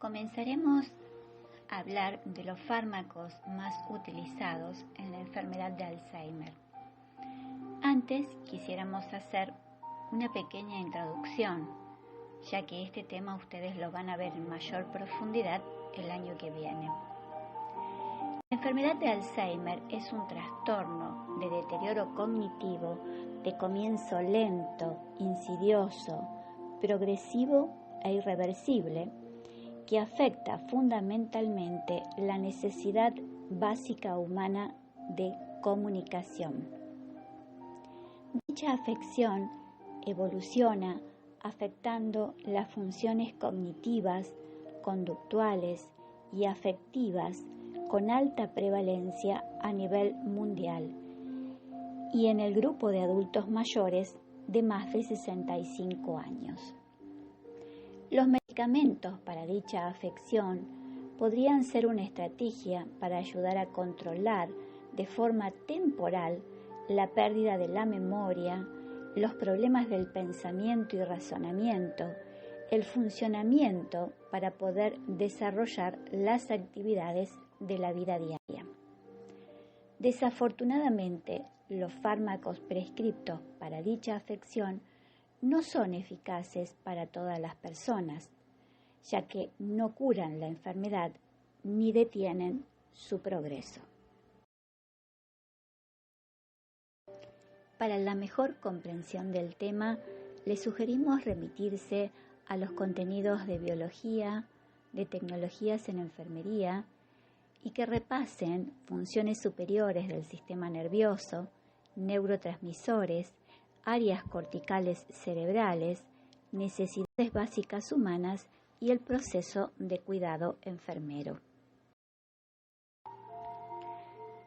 Comenzaremos a hablar de los fármacos más utilizados en la enfermedad de Alzheimer. Antes quisiéramos hacer una pequeña introducción, ya que este tema ustedes lo van a ver en mayor profundidad el año que viene. La enfermedad de Alzheimer es un trastorno de deterioro cognitivo de comienzo lento, insidioso, progresivo e irreversible, que afecta fundamentalmente la necesidad básica humana de comunicación. Dicha afección evoluciona afectando las funciones cognitivas, conductuales y afectivas con alta prevalencia a nivel mundial y en el grupo de adultos mayores de más de 65 años. Los medicamentos para dicha afección podrían ser una estrategia para ayudar a controlar de forma temporal la pérdida de la memoria, los problemas del pensamiento y razonamiento, el funcionamiento para poder desarrollar las actividades de la vida diaria. Desafortunadamente, los fármacos prescriptos para dicha afección no son eficaces para todas las personas, ya que no curan la enfermedad ni detienen su progreso. Para la mejor comprensión del tema, les sugerimos remitirse a los contenidos de biología, de tecnologías en enfermería y que repasen funciones superiores del sistema nervioso, neurotransmisores, áreas corticales cerebrales, necesidades básicas humanas y el proceso de cuidado enfermero.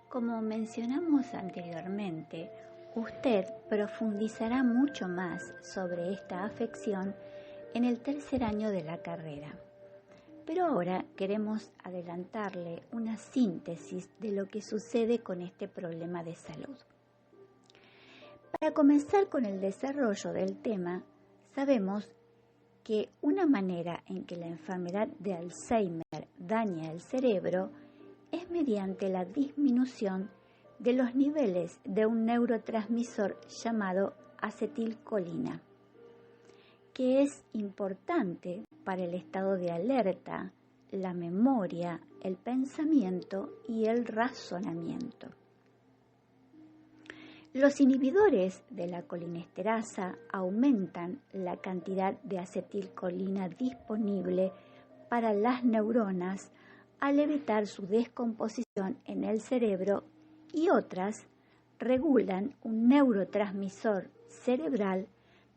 Como mencionamos anteriormente, usted profundizará mucho más sobre esta afección en el tercer año de la carrera. Pero ahora queremos adelantarle una síntesis de lo que sucede con este problema de salud. Para comenzar con el desarrollo del tema, sabemos que una manera en que la enfermedad de Alzheimer daña el cerebro es mediante la disminución de los niveles de un neurotransmisor llamado acetilcolina, que es importante para el estado de alerta, la memoria, el pensamiento y el razonamiento. Los inhibidores de la colinesterasa aumentan la cantidad de acetilcolina disponible para las neuronas al evitar su descomposición en el cerebro y otras regulan un neurotransmisor cerebral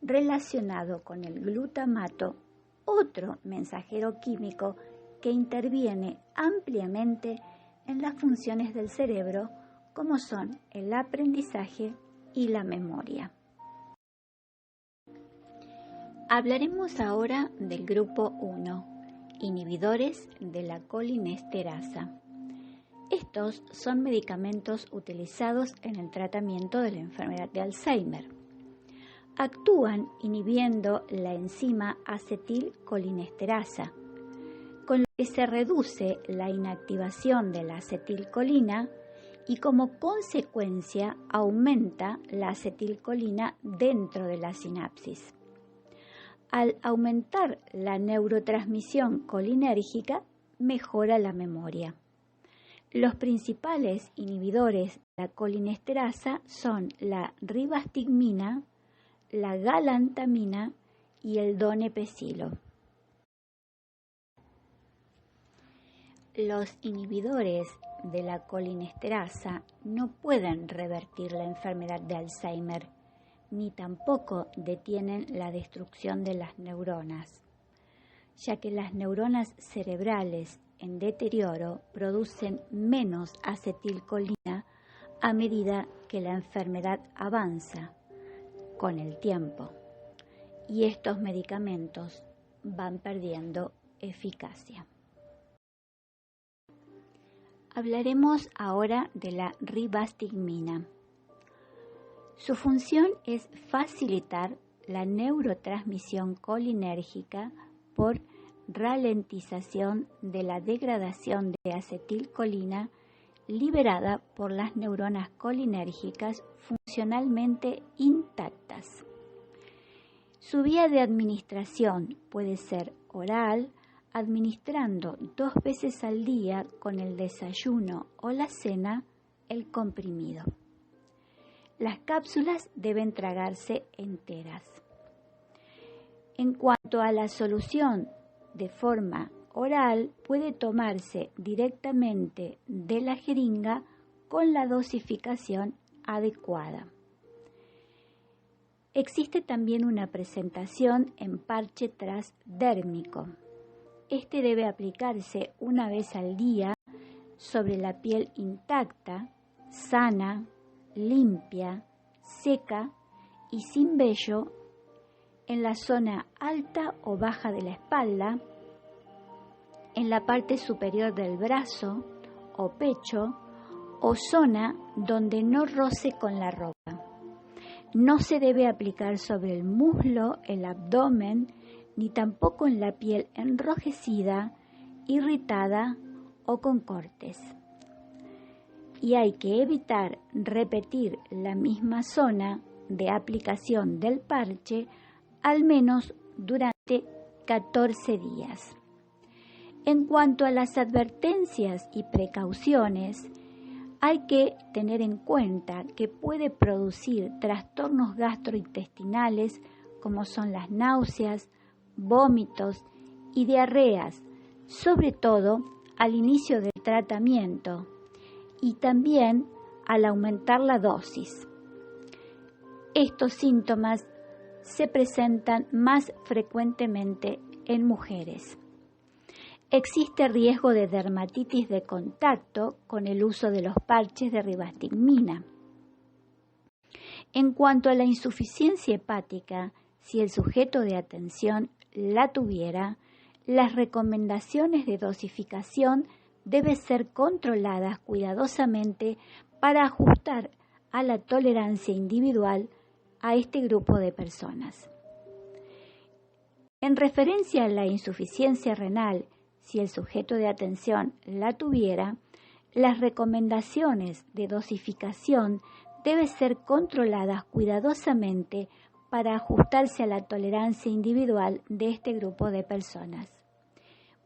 relacionado con el glutamato, otro mensajero químico que interviene ampliamente en las funciones del cerebro como son el aprendizaje y la memoria. Hablaremos ahora del grupo 1, inhibidores de la colinesterasa. Estos son medicamentos utilizados en el tratamiento de la enfermedad de Alzheimer. Actúan inhibiendo la enzima acetilcolinesterasa, con lo que se reduce la inactivación de la acetilcolina y como consecuencia aumenta la acetilcolina dentro de la sinapsis. Al aumentar la neurotransmisión colinérgica, mejora la memoria. Los principales inhibidores de la colinesterasa son la ribastigmina, la galantamina y el donepezilo. Los inhibidores de la colinesterasa no pueden revertir la enfermedad de Alzheimer, ni tampoco detienen la destrucción de las neuronas, ya que las neuronas cerebrales en deterioro producen menos acetilcolina a medida que la enfermedad avanza con el tiempo, y estos medicamentos van perdiendo eficacia. Hablaremos ahora de la ribastigmina. Su función es facilitar la neurotransmisión colinérgica por ralentización de la degradación de acetilcolina liberada por las neuronas colinérgicas funcionalmente intactas. Su vía de administración puede ser oral, administrando 2 veces al día con el desayuno o la cena el comprimido. Las cápsulas deben tragarse enteras. En cuanto a la solución de forma oral, puede tomarse directamente de la jeringa con la dosificación adecuada. Existe también una presentación en parche transdérmico. Este debe aplicarse una vez al día sobre la piel intacta, sana, limpia, seca y sin vello en la zona alta o baja de la espalda, en la parte superior del brazo o pecho o zona donde no roce con la ropa. No se debe aplicar sobre el muslo, el abdomen, ni tampoco en la piel enrojecida, irritada o con cortes. Y hay que evitar repetir la misma zona de aplicación del parche al menos durante 14 días. En cuanto a las advertencias y precauciones, hay que tener en cuenta que puede producir trastornos gastrointestinales como son las náuseas, vómitos y diarreas, sobre todo al inicio del tratamiento y también al aumentar la dosis. Estos síntomas se presentan más frecuentemente en mujeres. Existe riesgo de dermatitis de contacto con el uso de los parches de ribastigmina. En cuanto a la insuficiencia hepática, si el sujeto de atención la tuviera, las recomendaciones de dosificación deben ser controladas cuidadosamente para ajustar a la tolerancia individual a este grupo de personas. En referencia a la insuficiencia renal, si el sujeto de atención la tuviera, las recomendaciones de dosificación deben ser controladas cuidadosamente para ajustarse a la tolerancia individual de este grupo de personas.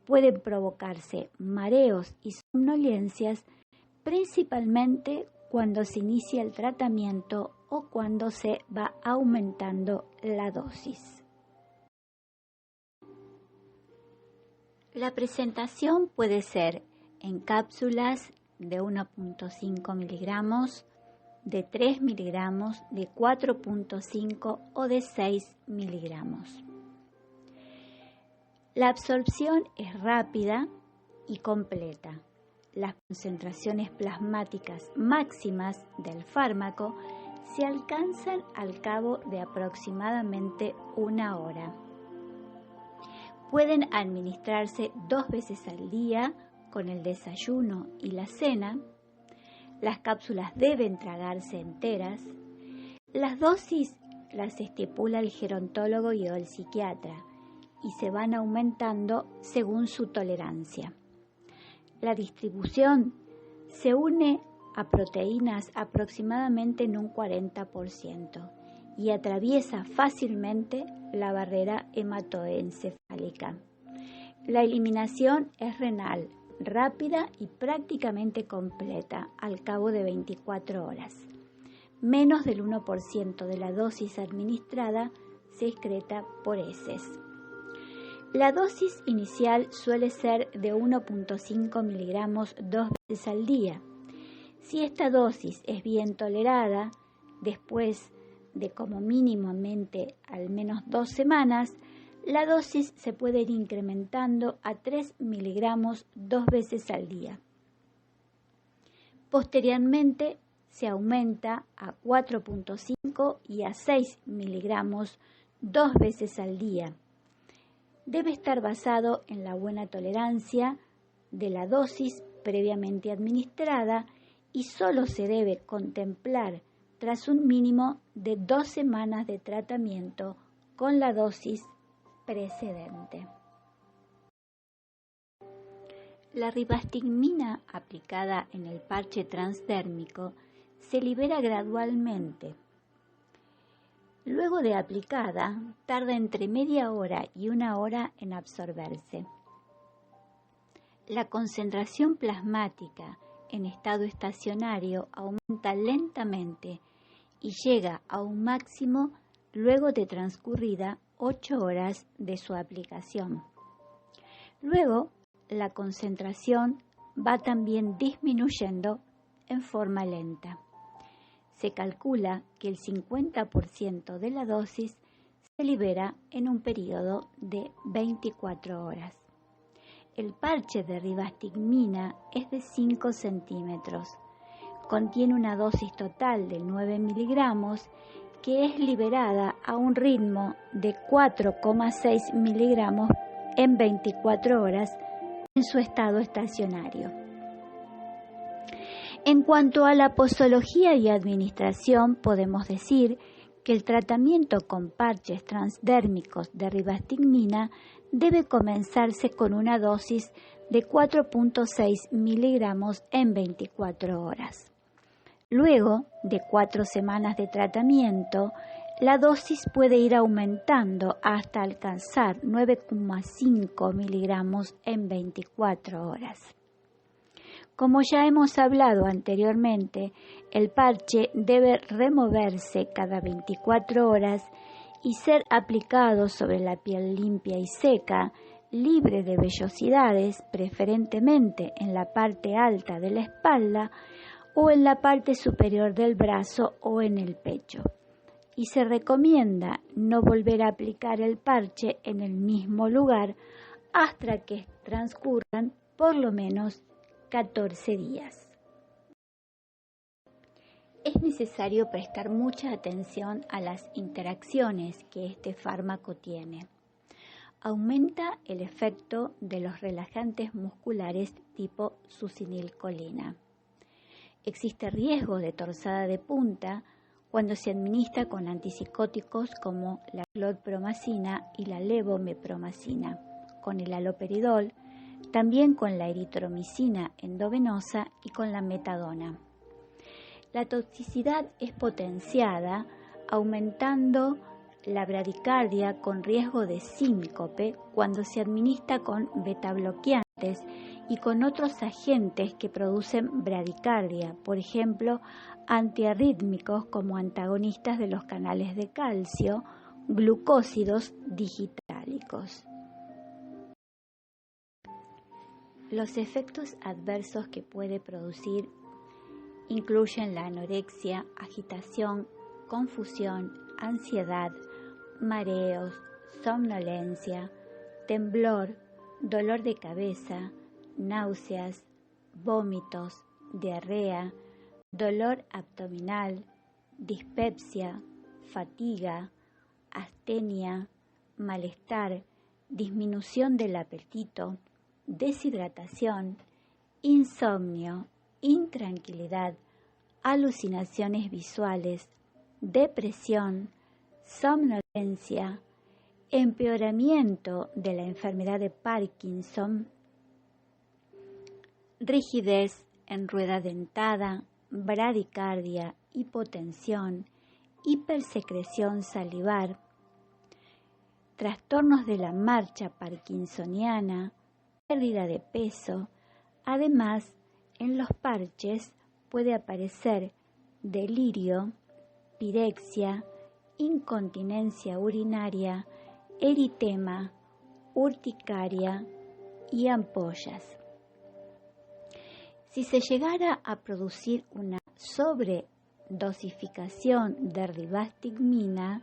Pueden provocarse mareos y somnolencias, principalmente cuando se inicia el tratamiento o cuando se va aumentando la dosis. La presentación puede ser en cápsulas de 1.5 miligramos, de 3 miligramos, de 4.5 o de 6 miligramos. La absorción es rápida y completa. Las concentraciones plasmáticas máximas del fármaco se alcanzan al cabo de aproximadamente 1 hora. Pueden administrarse 2 veces al día con el desayuno y la cena. Las cápsulas deben tragarse enteras. Las dosis las estipula el gerontólogo y el psiquiatra y se van aumentando según su tolerancia. La distribución se une a proteínas aproximadamente en un 40% y atraviesa fácilmente la barrera hematoencefálica. La eliminación es renal, rápida y prácticamente completa al cabo de 24 horas. Menos del 1% de la dosis administrada se excreta por heces. La dosis inicial suele ser de 1.5 miligramos 2 veces al día. Si esta dosis es bien tolerada, después de como mínimamente al menos 2 semanas, la dosis se puede ir incrementando a 3 miligramos 2 veces al día. Posteriormente se aumenta a 4.5 y a 6 miligramos 2 veces al día. Debe estar basado en la buena tolerancia de la dosis previamente administrada y solo se debe contemplar tras un mínimo de 2 semanas de tratamiento con la dosis precedente. La ribastigmina aplicada en el parche transdérmico se libera gradualmente. Luego de aplicada, tarda entre media hora y una hora en absorberse. La concentración plasmática en estado estacionario aumenta lentamente y llega a un máximo luego de transcurrida 8 horas de su aplicación. Luego, la concentración va también disminuyendo en forma lenta. Se calcula que el 50% de la dosis se libera en un periodo de 24 horas. El parche de ribastigmina es de 5 centímetros. Contiene una dosis total de 9 miligramos que es liberada a un ritmo de 4,6 miligramos en 24 horas en su estado estacionario. En cuanto a la posología y administración, podemos decir que el tratamiento con parches transdérmicos de ribastigmina debe comenzarse con una dosis de 4,6 miligramos en 24 horas. Luego de 4 semanas de tratamiento, la dosis puede ir aumentando hasta alcanzar 9,5 miligramos en 24 horas. Como ya hemos hablado anteriormente, el parche debe removerse cada 24 horas y ser aplicado sobre la piel limpia y seca, libre de vellosidades, preferentemente en la parte alta de la espalda o en la parte superior del brazo o en el pecho. Y se recomienda no volver a aplicar el parche en el mismo lugar hasta que transcurran por lo menos 14 días. Es necesario prestar mucha atención a las interacciones que este fármaco tiene. Aumenta el efecto de los relajantes musculares tipo succinilcolina. Existe riesgo de torsada de punta cuando se administra con antipsicóticos como la clorpromacina y la levomepromacina, con el haloperidol, también con la eritromicina endovenosa y con la metadona. La toxicidad es potenciada aumentando la bradicardia con riesgo de síncope cuando se administra con betabloqueantes y con otros agentes que producen bradicardia, por ejemplo, antiarrítmicos como antagonistas de los canales de calcio, glucósidos digitálicos. Los efectos adversos que puede producir incluyen la anorexia, agitación, confusión, ansiedad, mareos, somnolencia, temblor, dolor de cabeza, náuseas, vómitos, diarrea, dolor abdominal, dispepsia, fatiga, astenia, malestar, disminución del apetito, deshidratación, insomnio, intranquilidad, alucinaciones visuales, depresión, somnolencia, empeoramiento de la enfermedad de Parkinson, rigidez en rueda dentada, bradicardia, hipotensión, hipersecreción salivar, trastornos de la marcha parkinsoniana, pérdida de peso. Además, en los parches puede aparecer delirio, pirexia, incontinencia urinaria, eritema, urticaria y ampollas. Si se llegara a producir una sobredosificación de ribastigmina,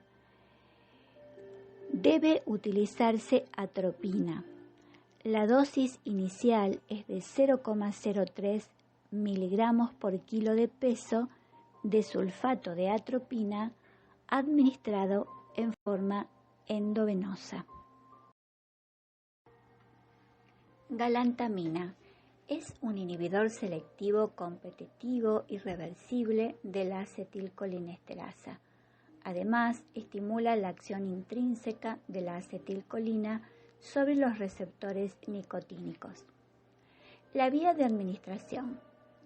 debe utilizarse atropina. La dosis inicial es de 0,03 miligramos por kilo de peso de sulfato de atropina administrado en forma endovenosa. Galantamina es un inhibidor selectivo competitivo y reversible de la acetilcolinesterasa. Además, estimula la acción intrínseca de la acetilcolina sobre los receptores nicotínicos. La vía de administración.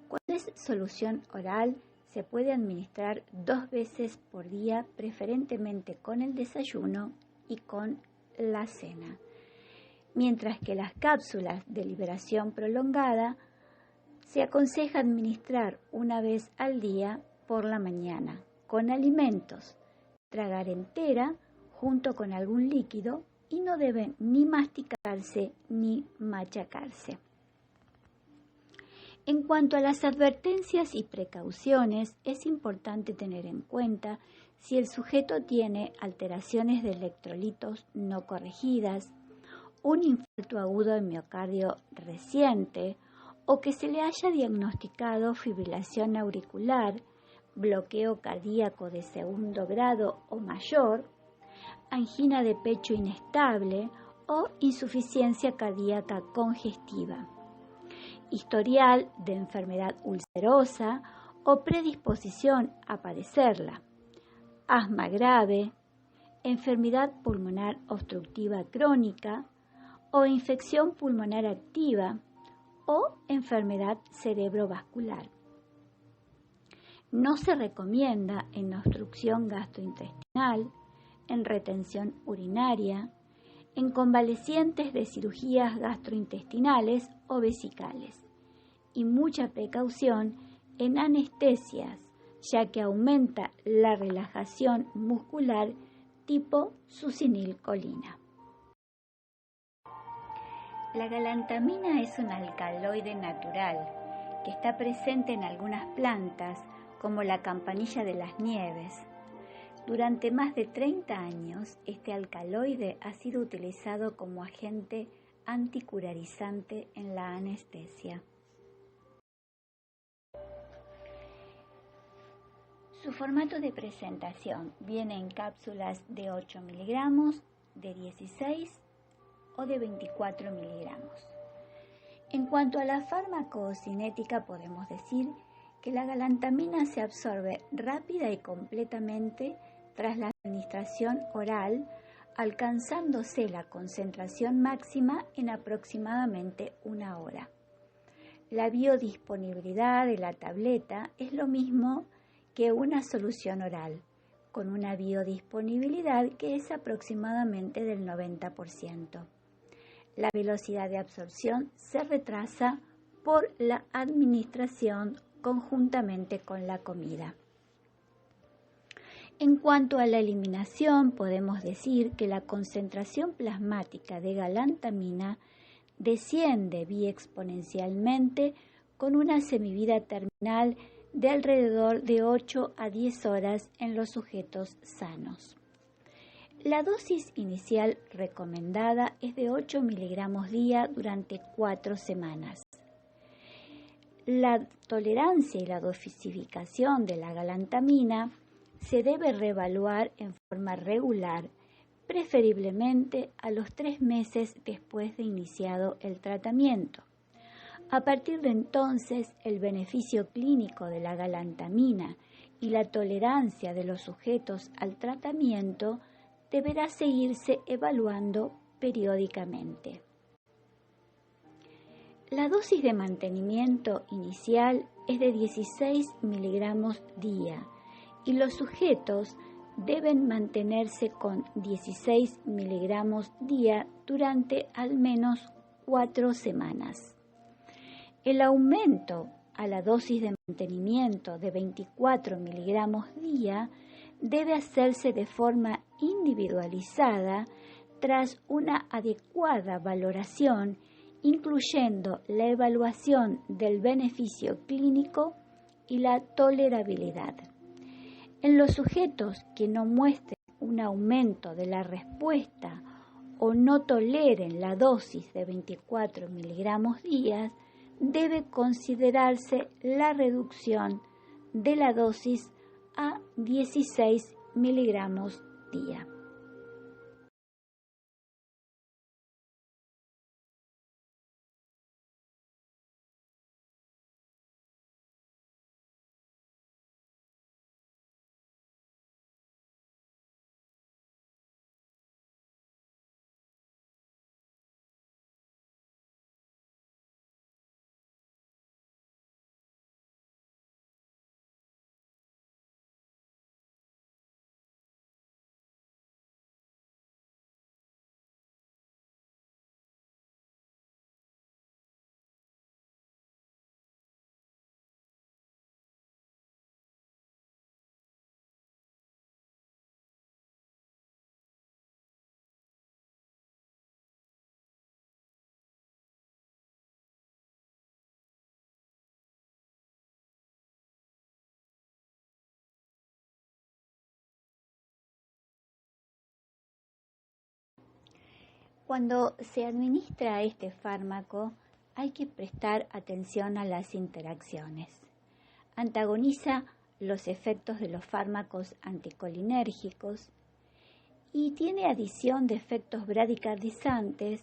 Cuando es solución oral, se puede administrar 2 veces por día, preferentemente con el desayuno y con la cena, mientras que las cápsulas de liberación prolongada se aconseja administrar 1 vez al día por la mañana, con alimentos, tragar entera junto con algún líquido y no deben ni masticarse ni machacarse. En cuanto a las advertencias y precauciones, es importante tener en cuenta si el sujeto tiene alteraciones de electrolitos no corregidas, un infarto agudo de miocardio reciente o que se le haya diagnosticado fibrilación auricular, bloqueo cardíaco de 2º grado o mayor, angina de pecho inestable o insuficiencia cardíaca congestiva, historial de enfermedad ulcerosa o predisposición a padecerla, asma grave, enfermedad pulmonar obstructiva crónica o infección pulmonar activa o enfermedad cerebrovascular. No se recomienda en obstrucción gastrointestinal, en retención urinaria, en convalecientes de cirugías gastrointestinales o vesicales, y mucha precaución en anestesias, ya que aumenta la relajación muscular tipo succinilcolina. La galantamina es un alcaloide natural que está presente en algunas plantas, como la campanilla de las nieves. Durante más de 30 años, este alcaloide ha sido utilizado como agente anticurarizante en la anestesia. Su formato de presentación viene en cápsulas de 8 miligramos, de 16 o de 24 miligramos. En cuanto a la farmacocinética, podemos decir que la galantamina se absorbe rápida y completamente tras la administración oral, alcanzándose la concentración máxima en aproximadamente 1 hora. La biodisponibilidad de la tableta es lo mismo que una solución oral, con una biodisponibilidad que es aproximadamente del 90%. La velocidad de absorción se retrasa por la administración conjuntamente con la comida. En cuanto a la eliminación, podemos decir que la concentración plasmática de galantamina desciende biexponencialmente con una semivida terminal de alrededor de 8 a 10 horas en los sujetos sanos. La dosis inicial recomendada es de 8 miligramos día durante 4 semanas. La tolerancia y la dosificación de la galantamina se debe reevaluar en forma regular, preferiblemente a los 3 meses después de iniciado el tratamiento. A partir de entonces, el beneficio clínico de la galantamina y la tolerancia de los sujetos al tratamiento deberá seguirse evaluando periódicamente. La dosis de mantenimiento inicial es de 16 miligramos día y los sujetos deben mantenerse con 16 miligramos día durante al menos 4 semanas. El aumento a la dosis de mantenimiento de 24 miligramos día debe hacerse de forma individualizada tras una adecuada valoración, incluyendo la evaluación del beneficio clínico y la tolerabilidad. En los sujetos que no muestren un aumento de la respuesta o no toleren la dosis de 24 miligramos día, debe considerarse la reducción de la dosis a 16 miligramos día. Cuando se administra este fármaco, hay que prestar atención a las interacciones. Antagoniza los efectos de los fármacos anticolinérgicos y tiene adición de efectos bradicardizantes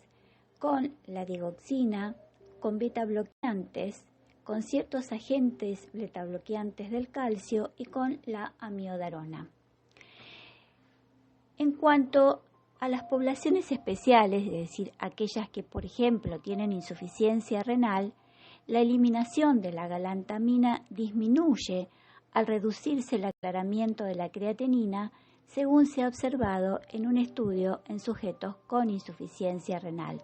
con la digoxina, con betabloqueantes, con ciertos agentes betabloqueantes del calcio y con la amiodarona. En cuanto a las poblaciones especiales, es decir, aquellas que, por ejemplo, tienen insuficiencia renal, la eliminación de la galantamina disminuye al reducirse el aclaramiento de la creatinina, según se ha observado en un estudio en sujetos con insuficiencia renal.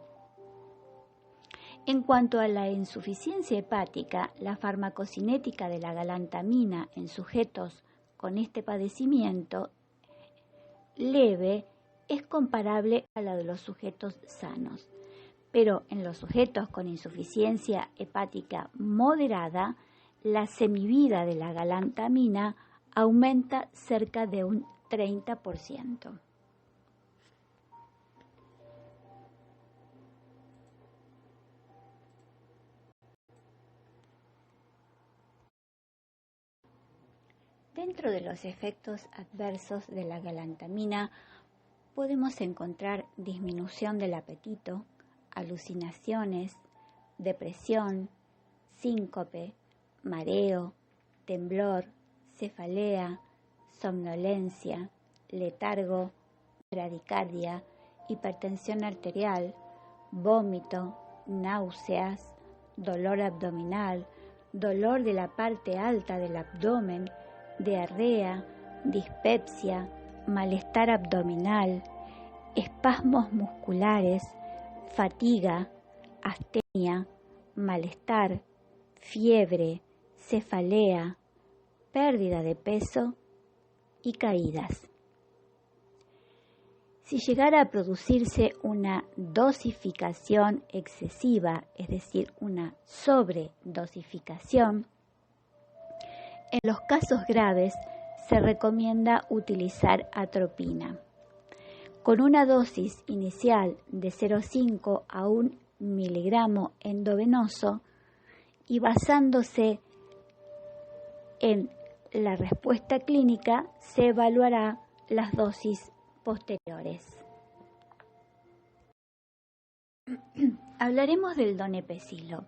En cuanto a la insuficiencia hepática, la farmacocinética de la galantamina en sujetos con este padecimiento leve es comparable a la de los sujetos sanos, pero en los sujetos con insuficiencia hepática moderada, la semivida de la galantamina aumenta cerca de un 30%. Dentro de los efectos adversos de la galantamina podemos encontrar disminución del apetito, alucinaciones, depresión, síncope, mareo, temblor, cefalea, somnolencia, letargo, bradicardia, hipertensión arterial, vómito, náuseas, dolor abdominal, dolor de la parte alta del abdomen, diarrea, dispepsia, malestar abdominal, espasmos musculares, fatiga, astenia, malestar, fiebre, cefalea, pérdida de peso y caídas. Si llegara a producirse una dosificación excesiva, es decir, una sobredosificación, en los casos graves se recomienda utilizar atropina. Con una dosis inicial de 0,5 a 1 miligramo endovenoso y basándose en la respuesta clínica, se evaluará las dosis posteriores. Hablaremos del donepezilo.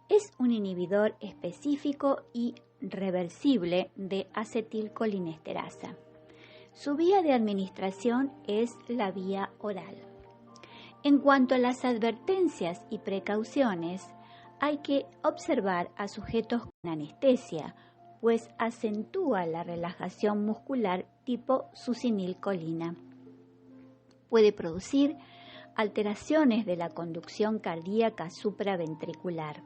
Es un inhibidor específico y reversible de acetilcolinesterasa. Su vía de administración es la vía oral. En cuanto a las advertencias y precauciones, hay que observar a sujetos con anestesia, pues acentúa la relajación muscular tipo succinilcolina. Puede producir alteraciones de la conducción cardíaca supraventricular.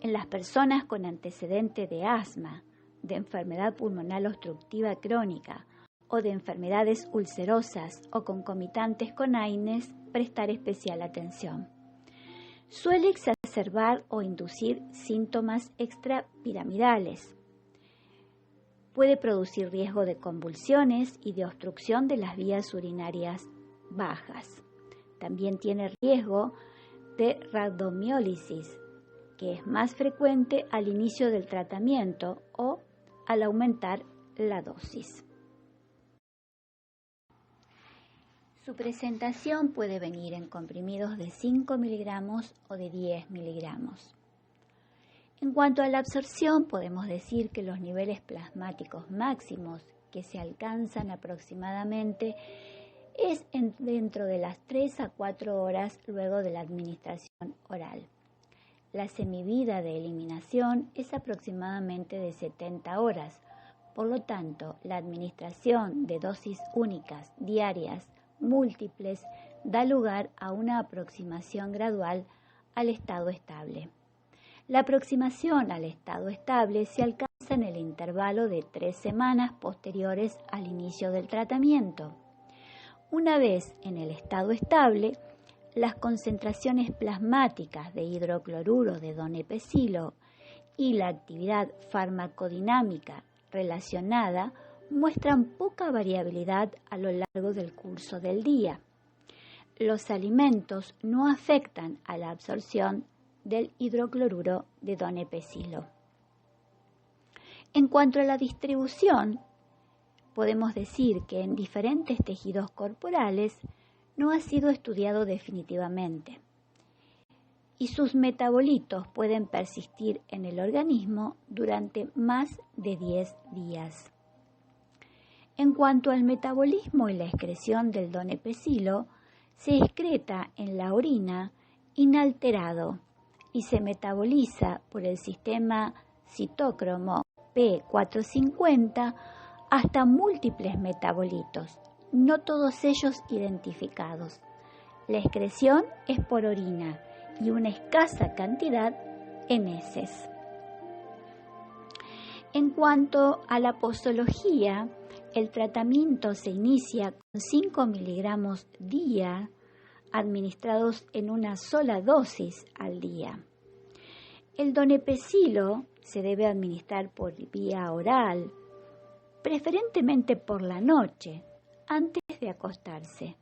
En las personas con antecedente de asma, de enfermedad pulmonar obstructiva crónica o de enfermedades ulcerosas o concomitantes con AINES, prestar especial atención. Suele exacerbar o inducir síntomas extrapiramidales. Puede producir riesgo de convulsiones y de obstrucción de las vías urinarias bajas. También tiene riesgo de rhabdomiólisis, que es más frecuente al inicio del tratamiento o al aumentar la dosis. Su presentación puede venir en comprimidos de 5 miligramos o de 10 miligramos. En cuanto a la absorción, podemos decir que los niveles plasmáticos máximos que se alcanzan aproximadamente es dentro de las 3 a 4 horas luego de la administración oral. La semivida de eliminación es aproximadamente de 70 horas, por lo tanto, la administración de dosis únicas, diarias, múltiples, da lugar a una aproximación gradual al estado estable. La aproximación al estado estable se alcanza en el intervalo de 3 semanas posteriores al inicio del tratamiento. Una vez en el estado estable, las concentraciones plasmáticas de hidrocloruro de donepezilo y la actividad farmacodinámica relacionada muestran poca variabilidad a lo largo del curso del día. los alimentos no afectan a la absorción del hidrocloruro de donepezilo. En cuanto a la distribución, podemos decir que en diferentes tejidos corporales no ha sido estudiado definitivamente y sus metabolitos pueden persistir en el organismo durante más de 10 días. En cuanto al metabolismo y la excreción del donepezilo, se excreta en la orina inalterado y se metaboliza por el sistema citócromo P450 hasta múltiples metabolitos, no todos ellos identificados. La excreción es por orina y una escasa cantidad en heces. En cuanto a la posología, el tratamiento se inicia con 5 miligramos día, administrados en una sola dosis al día. El donepezilo se debe administrar por vía oral, preferentemente por la noche, antes de acostarse.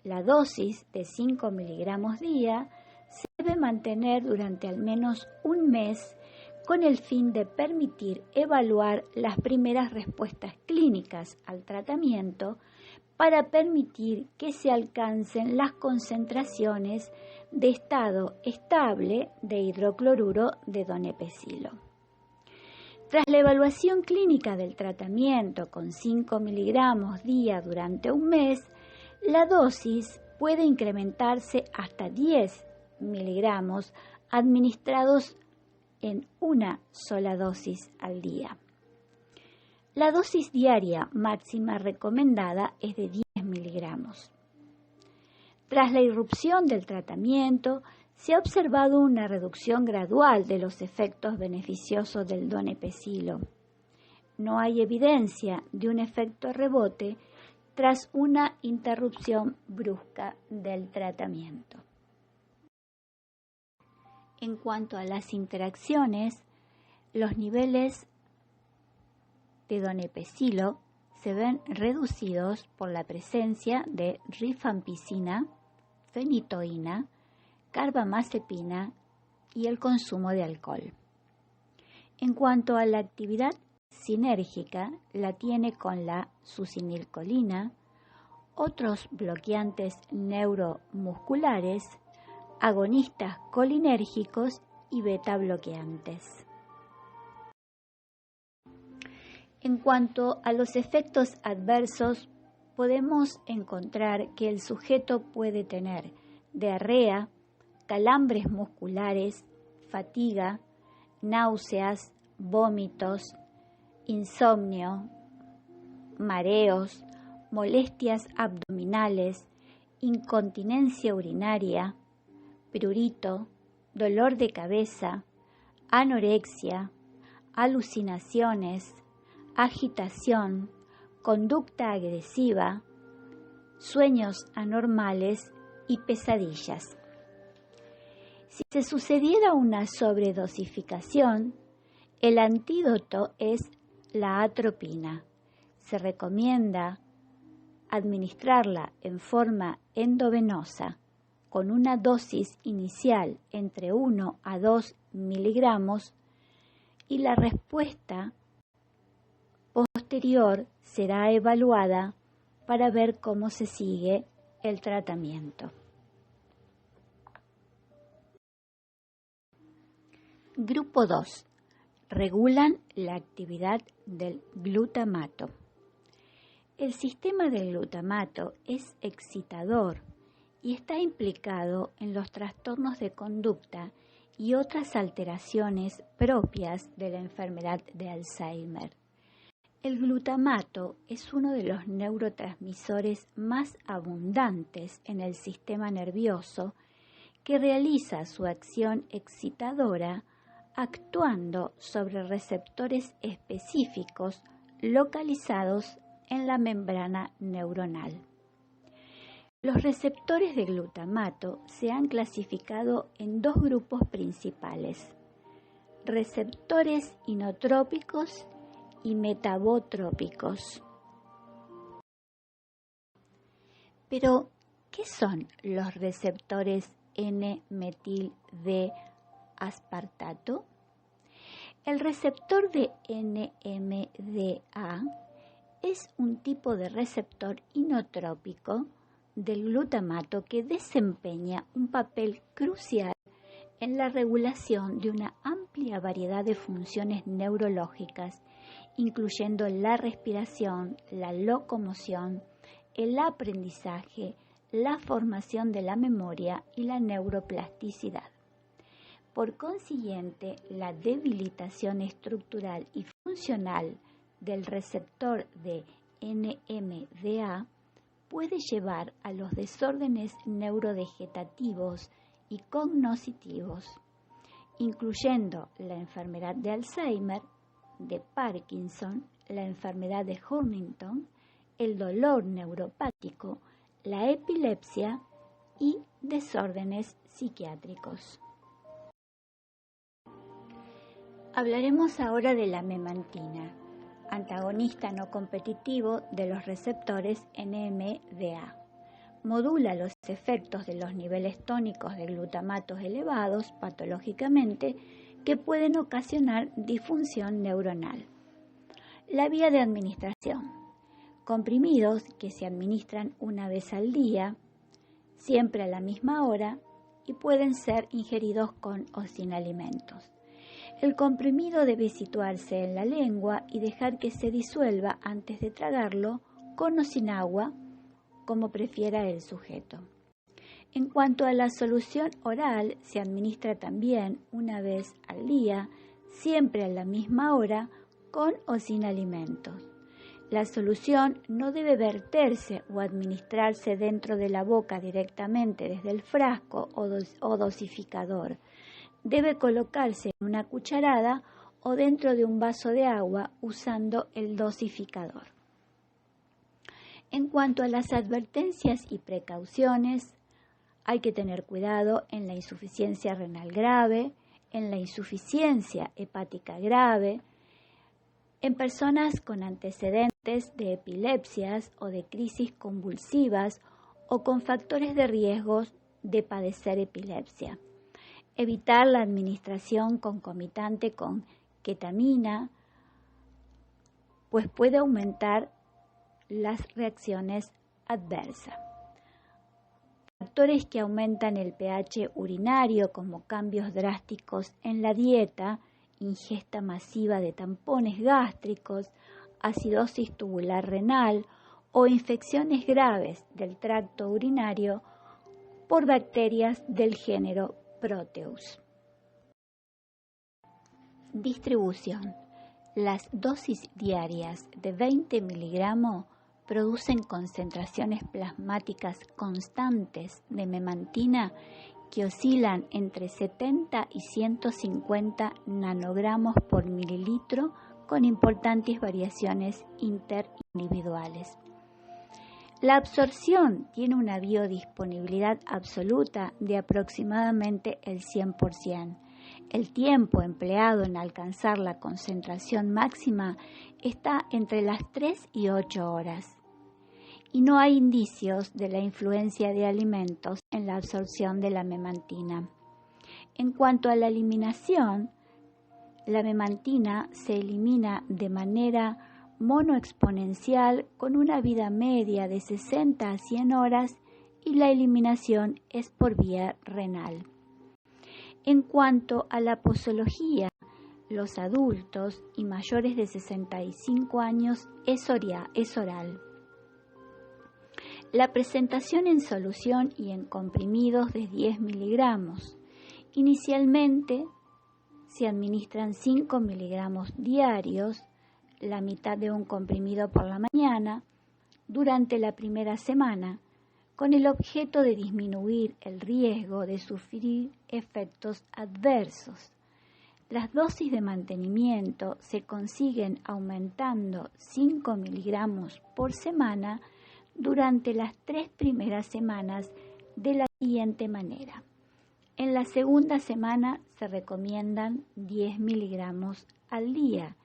La dosis de 5 miligramos día se debe mantener durante al menos un mes con el fin de permitir evaluar las primeras respuestas clínicas al tratamiento para permitir que se alcancen las concentraciones de estado estable de hidrocloruro de donepezilo. Tras la evaluación clínica del tratamiento con 5 miligramos día durante un mes, la dosis puede incrementarse hasta 10 miligramos administrados en una sola dosis al día. La dosis diaria máxima recomendada es de 10 miligramos. Tras la irrupción del tratamiento, se ha observado una reducción gradual de los efectos beneficiosos del donepezilo. No hay evidencia de un efecto rebote tras una interrupción brusca del tratamiento. En cuanto a las interacciones, los niveles de donepezilo se ven reducidos por la presencia de rifampicina, fenitoína, carbamazepina y el consumo de alcohol. En cuanto a la actividad sinérgica, la tiene con la succinilcolina, otros bloqueantes neuromusculares, agonistas colinérgicos y beta bloqueantes. En cuanto a los efectos adversos, podemos encontrar que el sujeto puede tener diarrea, calambres musculares, fatiga, náuseas, vómitos, insomnio, mareos, molestias abdominales, incontinencia urinaria, prurito, dolor de cabeza, anorexia, alucinaciones, agitación, conducta agresiva, sueños anormales y pesadillas. Si se sucediera una sobredosificación, el antídoto es la atropina. Se recomienda administrarla en forma endovenosa con una dosis inicial entre 1 a 2 miligramos y la respuesta posterior será evaluada para ver cómo se sigue el tratamiento. Grupo 2. Regulan la actividad del glutamato. El sistema del glutamato es excitador y está implicado en los trastornos de conducta y otras alteraciones propias de la enfermedad de Alzheimer. El glutamato es uno de los neurotransmisores más abundantes en el sistema nervioso que realiza su acción excitadora actuando sobre receptores específicos localizados en la membrana neuronal. Los receptores de glutamato se han clasificado en dos grupos principales: receptores inotrópicos y metabotrópicos. Pero, ¿Qué son los receptores N-metil-D-aspartato? El receptor de NMDA es un tipo de receptor inotrópico del glutamato que desempeña un papel crucial en la regulación de una amplia variedad de funciones neurológicas, incluyendo la respiración, la locomoción, el aprendizaje, la formación de la memoria y la neuroplasticidad. Por consiguiente, la debilitación estructural y funcional del receptor de NMDA puede llevar a los desórdenes neurodegenerativos y cognitivos, incluyendo la enfermedad de Alzheimer, de Parkinson, la enfermedad de Huntington, el dolor neuropático, la epilepsia y desórdenes psiquiátricos. Hablaremos ahora de la memantina, antagonista no competitivo de los receptores NMDA. Modula los efectos de los niveles tónicos de glutamatos elevados patológicamente que pueden ocasionar disfunción neuronal. La vía de administración. Comprimidos que se administran una vez al día, siempre a la misma hora y pueden ser ingeridos con o sin alimentos. El comprimido debe situarse en la lengua y dejar que se disuelva antes de tragarlo, con o sin agua, como prefiera el sujeto. En cuanto a la solución oral, se administra también una vez al día, siempre a la misma hora, con o sin alimentos. La solución no debe verterse o administrarse dentro de la boca directamente desde el frasco o dosificador. Debe colocarse en una cucharada o dentro de un vaso de agua usando el dosificador. En cuanto a las advertencias y precauciones, hay que tener cuidado en la insuficiencia renal grave, en la insuficiencia hepática grave, en personas con antecedentes de epilepsias o de crisis convulsivas o con factores de riesgo de padecer epilepsia. Evitar la administración concomitante con ketamina, pues puede aumentar las reacciones adversas. Factores que aumentan el pH urinario, como cambios drásticos en la dieta, ingesta masiva de tampones gástricos, acidosis tubular renal o infecciones graves del tracto urinario por bacterias del género Proteus. Distribución. Las dosis diarias de 20 miligramos producen concentraciones plasmáticas constantes de memantina que oscilan entre 70 y 150 nanogramos por mililitro, con importantes variaciones interindividuales. La absorción tiene una biodisponibilidad absoluta de aproximadamente el 100%. El tiempo empleado en alcanzar la concentración máxima está entre las 3 y 8 horas. Y no hay indicios de la influencia de alimentos en la absorción de la memantina. En cuanto a la eliminación, la memantina se elimina de manera monoexponencial con una vida media de 60 a 100 horas y la eliminación es por vía renal. En cuanto a la posología, los adultos y mayores de 65 años es oral. La presentación en solución y en comprimidos de 10 miligramos. Inicialmente se administran 5 miligramos diarios, la mitad de un comprimido por la mañana, durante la primera semana, con el objeto de disminuir el riesgo de sufrir efectos adversos. Las dosis de mantenimiento se consiguen aumentando 5 miligramos por semana durante las 3 primeras semanas de la siguiente manera. En la segunda semana se recomiendan 10 miligramos al día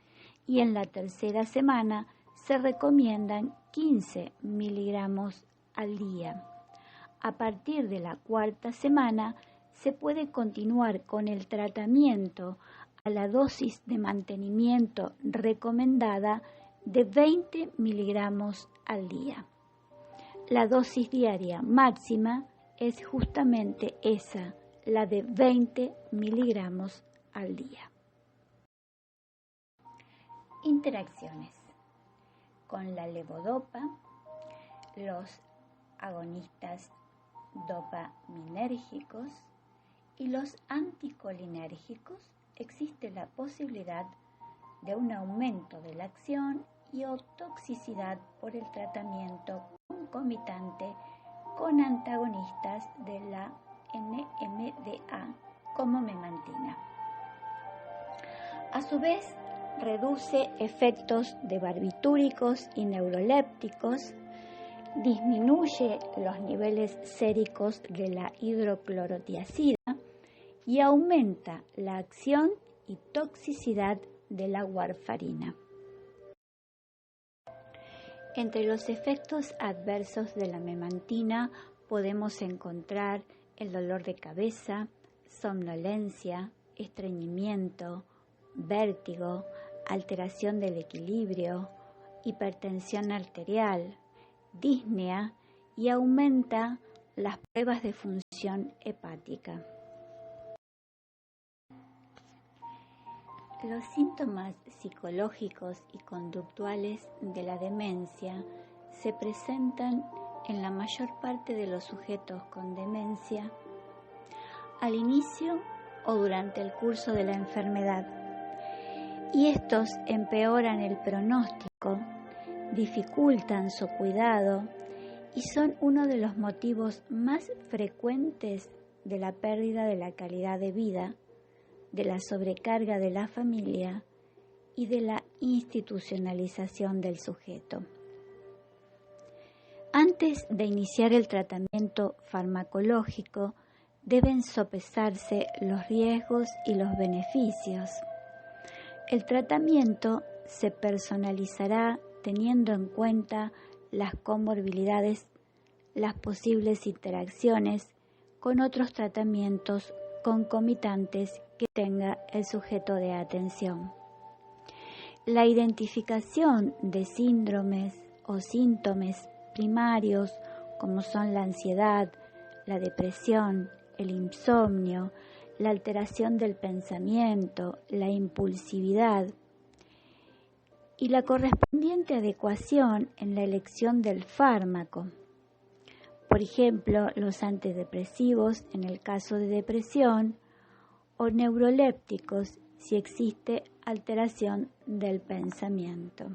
y en la tercera semana se recomiendan 15 miligramos al día. a partir de la 4ª semana se puede continuar con el tratamiento a la dosis de mantenimiento recomendada de 20 miligramos al día. La dosis diaria máxima es justamente esa, la de 20 miligramos al día. Interacciones con la levodopa, los agonistas dopaminérgicos y los anticolinérgicos. Existe la posibilidad de un aumento de la acción y o toxicidad por el tratamiento concomitante con antagonistas de la NMDA como memantina. A su vez, reduce efectos de barbitúricos y neurolépticos, disminuye los niveles séricos de la hidroclorotiazida y aumenta la acción y toxicidad de la warfarina. Entre los efectos adversos de la memantina podemos encontrar el dolor de cabeza, somnolencia, estreñimiento, vértigo, alteración del equilibrio, hipertensión arterial, disnea y aumenta las pruebas de función hepática. Los síntomas psicológicos y conductuales de la demencia se presentan en la mayor parte de los sujetos con demencia al inicio o durante el curso de la enfermedad, y estos empeoran el pronóstico, dificultan su cuidado y son uno de los motivos más frecuentes de la pérdida de la calidad de vida, de la sobrecarga de la familia y de la institucionalización del sujeto. Antes de iniciar el tratamiento farmacológico, deben sopesarse los riesgos y los beneficios. El tratamiento se personalizará teniendo en cuenta las comorbilidades, las posibles interacciones con otros tratamientos concomitantes que tenga el sujeto de atención. La identificación de síndromes o síntomas primarios como son la ansiedad, la depresión, el insomnio, la alteración del pensamiento, la impulsividad y la correspondiente adecuación en la elección del fármaco. Por ejemplo, los antidepresivos en el caso de depresión o neurolépticos si existe alteración del pensamiento.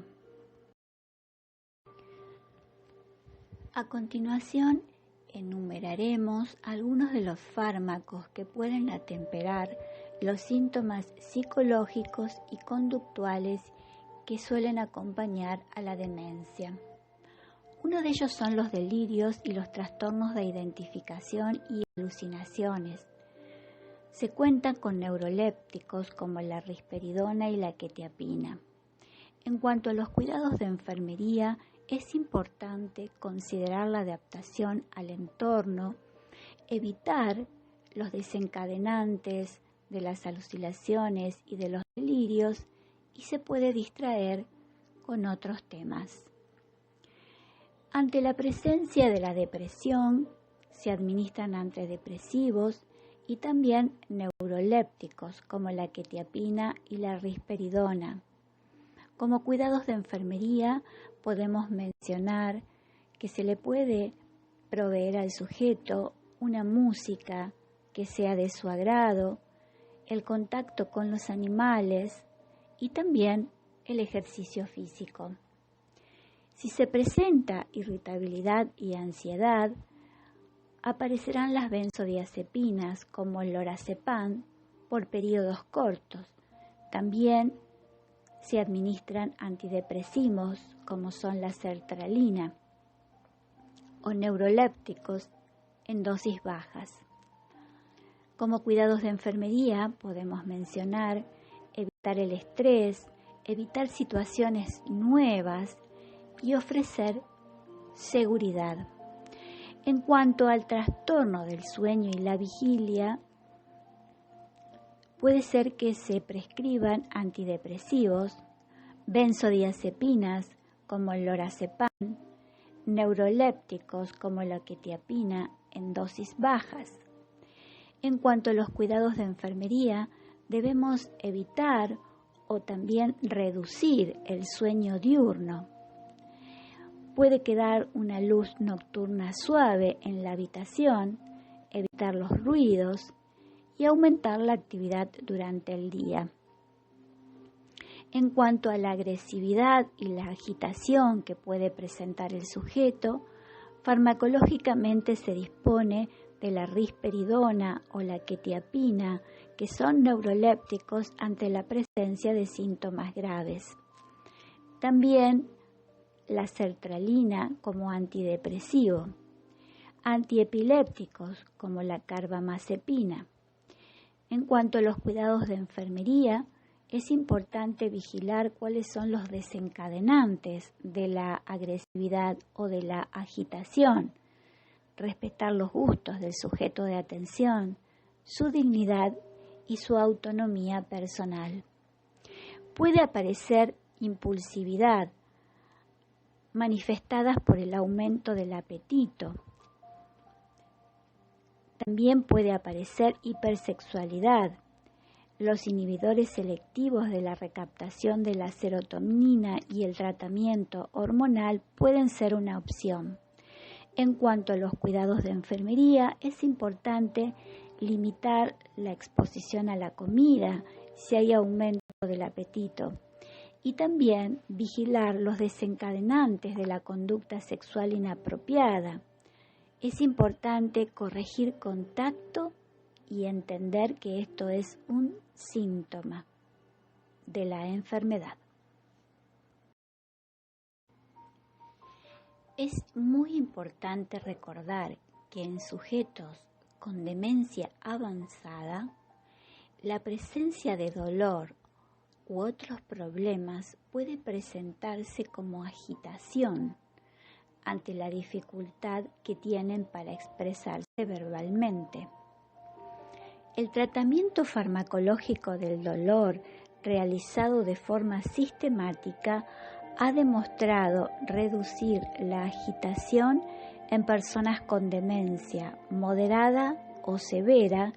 A continuación, enumeraremos algunos de los fármacos que pueden atemperar los síntomas psicológicos y conductuales que suelen acompañar a la demencia. Uno de ellos son los delirios y los trastornos de identificación y alucinaciones. Se cuentan con neurolépticos como la risperidona y la quetiapina. En cuanto a los cuidados de enfermería, es importante considerar la adaptación al entorno, evitar los desencadenantes de las alucinaciones y de los delirios y se puede distraer con otros temas. Ante la presencia de la depresión, se administran antidepresivos y también neurolépticos como la quetiapina y la risperidona. Como cuidados de enfermería, podemos mencionar que se le puede proveer al sujeto una música que sea de su agrado, el contacto con los animales y también el ejercicio físico. Si se presenta irritabilidad y ansiedad, aparecerán las benzodiazepinas como el lorazepam por periodos cortos. También se administran antidepresivos como son la sertralina o neurolépticos en dosis bajas. Como cuidados de enfermería podemos mencionar evitar el estrés, evitar situaciones nuevas y ofrecer seguridad. En cuanto al trastorno del sueño y la vigilia, puede ser que se prescriban antidepresivos, benzodiazepinas como el lorazepam, neurolépticos como la quetiapina en dosis bajas. En cuanto a los cuidados de enfermería, debemos evitar o también reducir el sueño diurno. Puede quedar una luz nocturna suave en la habitación, evitar los ruidos y aumentar la actividad durante el día. En cuanto a la agresividad y la agitación que puede presentar el sujeto, farmacológicamente se dispone de la risperidona o la quetiapina, que son neurolépticos ante la presencia de síntomas graves. También la sertralina como antidepresivo, antiepilépticos como la carbamazepina. En cuanto a los cuidados de enfermería, es importante vigilar cuáles son los desencadenantes de la agresividad o de la agitación, respetar los gustos del sujeto de atención, su dignidad y su autonomía personal. Puede aparecer impulsividad, manifestadas por el aumento del apetito. También puede aparecer hipersexualidad. Los inhibidores selectivos de la recaptación de la serotonina y el tratamiento hormonal pueden ser una opción. En cuanto a los cuidados de enfermería, es importante limitar la exposición a la comida si hay aumento del apetito y también vigilar los desencadenantes de la conducta sexual inapropiada. Es importante corregir contacto y entender que esto es un síntoma de la enfermedad. Es muy importante recordar que en sujetos con demencia avanzada, la presencia de dolor u otros problemas puede presentarse como agitación ante la dificultad que tienen para expresarse verbalmente. El tratamiento farmacológico del dolor realizado de forma sistemática ha demostrado reducir la agitación en personas con demencia moderada o severa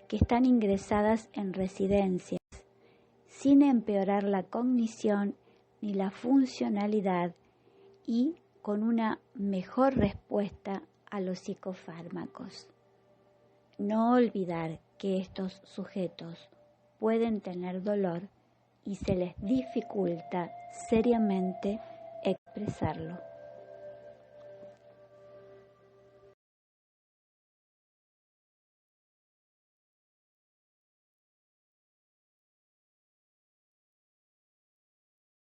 que están ingresadas en residencias, sin empeorar la cognición ni la funcionalidad y con una mejor respuesta a los psicofármacos. No olvidar que estos sujetos pueden tener dolor y se les dificulta seriamente expresarlo.